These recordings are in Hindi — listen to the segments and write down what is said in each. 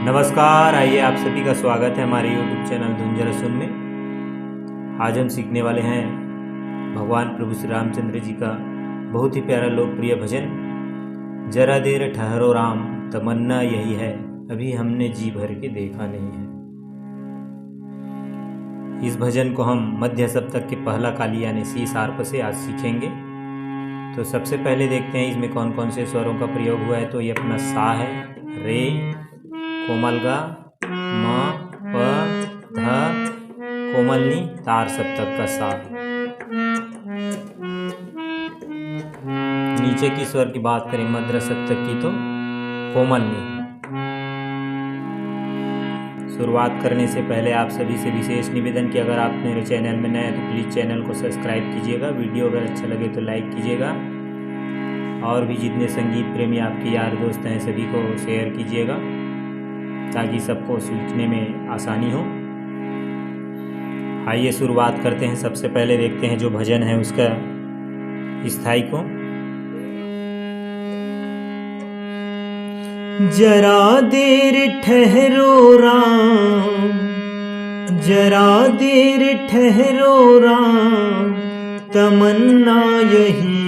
नमस्कार, आइए आप सभी का स्वागत है हमारे YouTube चैनल धुन जरा सुन में। आज हम सीखने वाले हैं भगवान प्रभु श्री रामचंद्र जी का बहुत ही प्यारा लोकप्रिय भजन, जरा देर ठहरो राम, तमन्ना यही है, अभी हमने जी भर के देखा नहीं है। इस भजन को हम मध्य सप्तक के पहला काली यानी सी शार्प से आज सीखेंगे। तो सबसे पहले देखते हैं इसमें कौन कौन से स्वरों का प्रयोग हुआ है। तो ये अपना सा है, रे, कोमल गा, म, प, ध, कोमल नी, तार सप्तक का सा। नीचे की स्वर की बात करें मध्य सप्तक की तो कोमल नी। शुरुआत करने से पहले आप सभी से विशेष निवेदन कि अगर आप मेरे चैनल में नए हैं तो प्लीज़ चैनल को सब्सक्राइब कीजिएगा। वीडियो अगर अच्छा लगे तो लाइक कीजिएगा और भी जितने संगीत प्रेमी आपके यार दोस्त हैं सभी को शेयर कीजिएगा ताकि सबको सीखने में आसानी हो। आइए शुरुआत करते हैं। सबसे पहले देखते हैं जो भजन है उसका स्थाई को। जरा देर ठहरो राम, जरा देर ठहरो राम, तमन्ना यही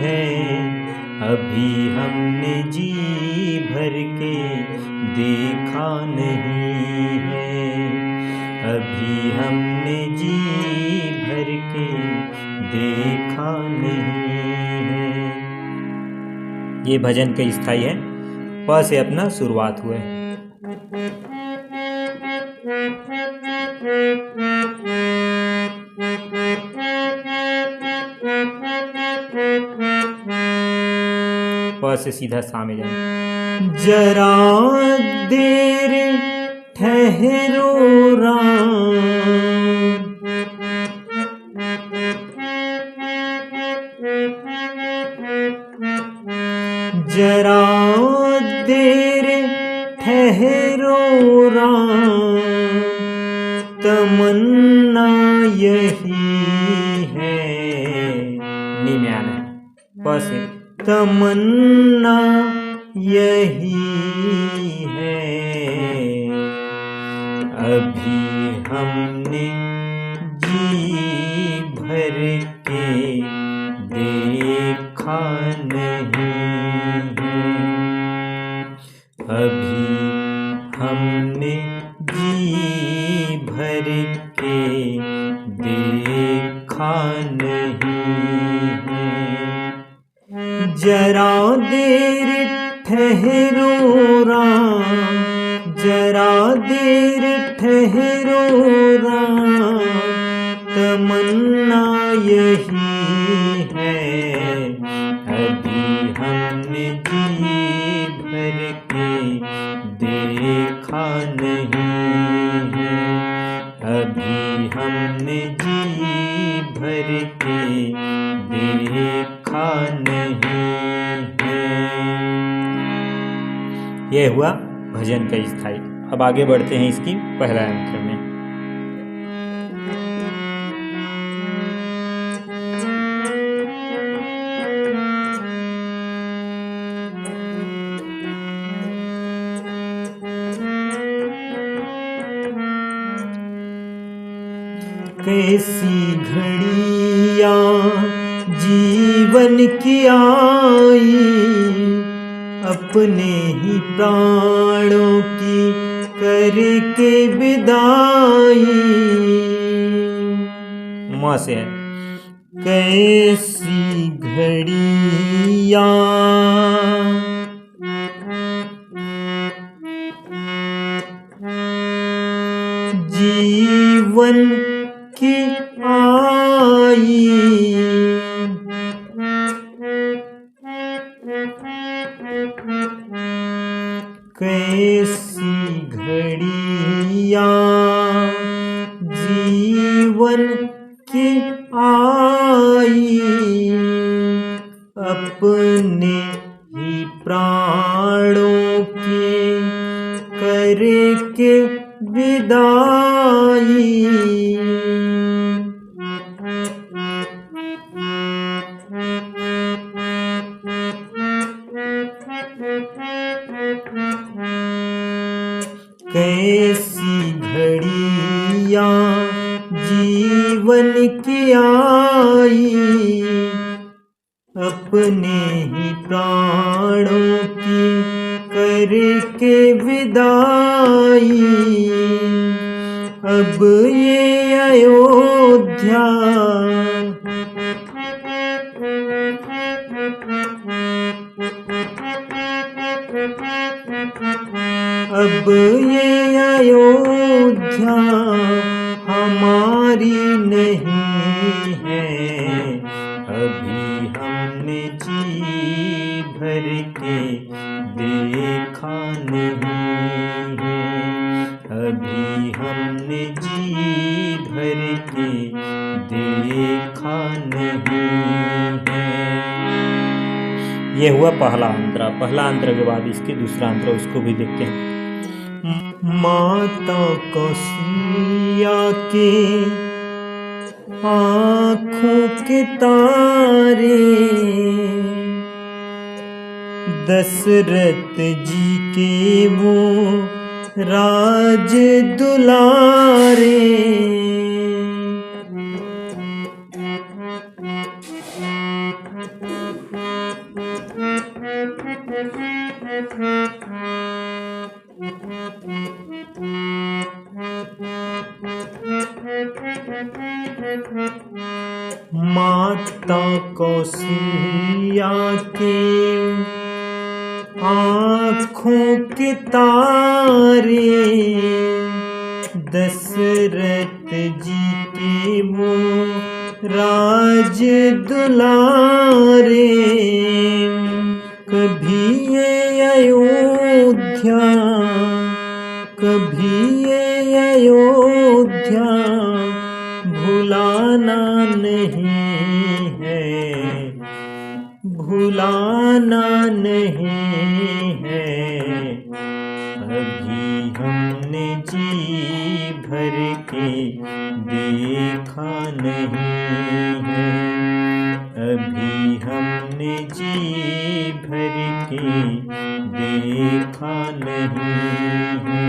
है, अभी हमने जी भर के देखा नहीं है, अभी हमने जी भर के देखा नहीं है। ये भजन का स्थाई है। प से अपना शुरुआत हुआ है। प से सीधा सा में जाए। जरा देर ठहरो राम, जरा देर ठहरो राम, तमन्ना यही है। नी में आना है। प से तमन्ना यही है, अभी हमने जी भर के देखा नहीं है, अभी हमने जी भर के देखा नहीं है। जरा देर ठहरो राम, जरा देर ठहरो राम, तमन्ना यही है, अभी हमने जी भर के देखा नहीं है, अभी हमने जी भर के देखा नहीं है। यह हुआ भजन का स्थाई। अब आगे बढ़ते हैं इसकी पहला अंतर में। कैसी घड़ियां जीवन की आई, अपने ही प्राणों की करके विदाई। मां से है। कैसी घड़ियां जीवन की आई, कैसी घड़ियां जीवन की आई, अपने ही प्राणों की करके विदाई। कैसी घड़ियाँ जीवन की आई, अपने ही प्राणों की करके विदाई। अब ये अयोध्या अब ये अयोध्या हमारी नहीं है। अभी हमने जी भर के देखा नहीं है। अभी हमने जी भर के देखा नहीं है। ये हुआ पहला अंतरा। पहला अंतरा के बाद इसके दूसरा अंतरा, उसको भी देखते हैं। माता कौशल्या के आँखों के तारे, दशरथ जी के वो राज दुलारे। माता कौशल्या के आँखों के तारे, दशरथ जी के वो राज दुलारे। कभी ये अयोध्या, कभी ये अयोध्या भुलाना नहीं है, भुलाना नहीं है। अभी हमने जी भर के देखा नहीं है। अभी हमने जी भर के देखा नहीं है।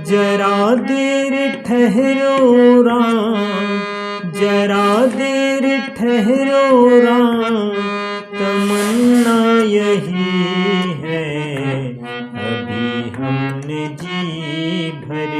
जरा देर ठहरो राम, जरा देर ठहरो राम, तमन्ना यही है। अभी हमने जी भर